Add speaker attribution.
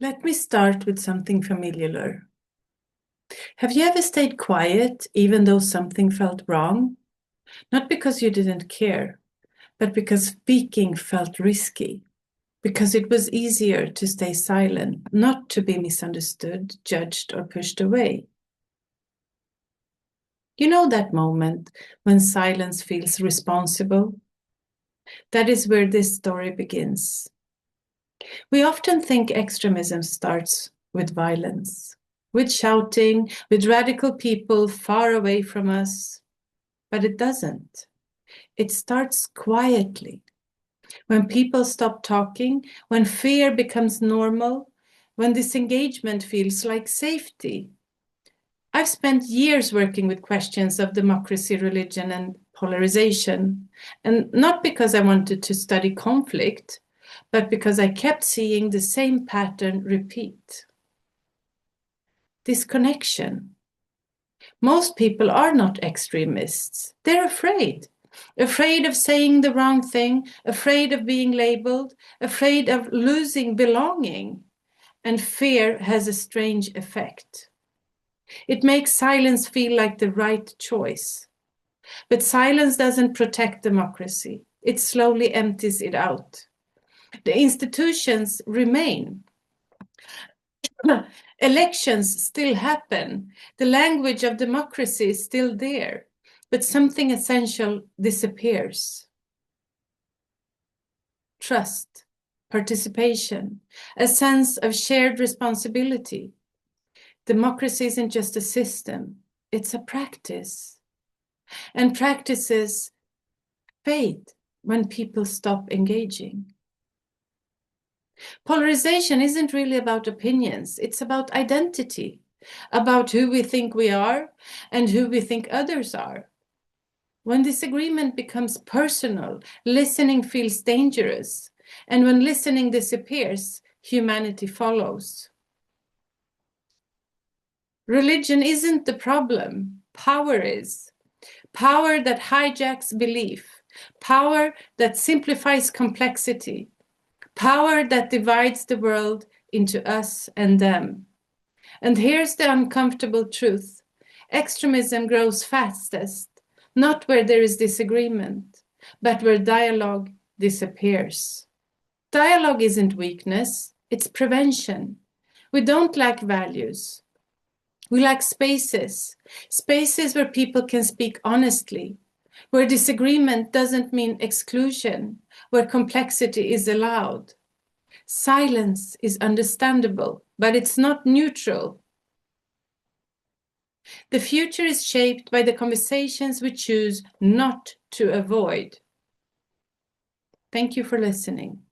Speaker 1: Let me start with something familiar. Have you ever stayed quiet even though something felt wrong? Not because you didn't care, but because speaking felt risky. Because it was easier to stay silent, not to be misunderstood, judged, or pushed away. You know that moment when silence feels responsible? That is where this story begins. We often think extremism starts with violence, with shouting, with radical people far away from us. But it doesn't. It starts quietly. When people stop talking, when fear becomes normal, when disengagement feels like safety. I've spent years working with questions of democracy, religion, and polarization, and not because I wanted to study conflict, but because I kept seeing the same pattern repeat. Disconnection. Most people are not extremists. They're afraid. Afraid of saying the wrong thing, afraid of being labeled, afraid of losing belonging. And fear has a strange effect. It makes silence feel like the right choice. But silence doesn't protect democracy. It slowly empties it out. The institutions remain. Elections still happen. The language of democracy is still there, but something essential disappears. Trust, participation, a sense of shared responsibility. Democracy isn't just a system, it's a practice. And practices fade when people stop engaging. Polarization isn't really about opinions, it's about identity, about who we think we are and who we think others are. When disagreement becomes personal, listening feels dangerous, and when listening disappears, humanity follows. Religion isn't the problem, power is. Power that hijacks belief, power that simplifies complexity, power that divides the world into us and them. And here's the uncomfortable truth. Extremism grows fastest, not where there is disagreement, but where dialogue disappears. Dialogue isn't weakness, it's prevention. We don't lack values. We lack spaces, spaces where people can speak honestly, where disagreement doesn't mean exclusion, where complexity is allowed. Silence is understandable, but it's not neutral. The future is shaped by the conversations we choose not to avoid. Thank you for listening.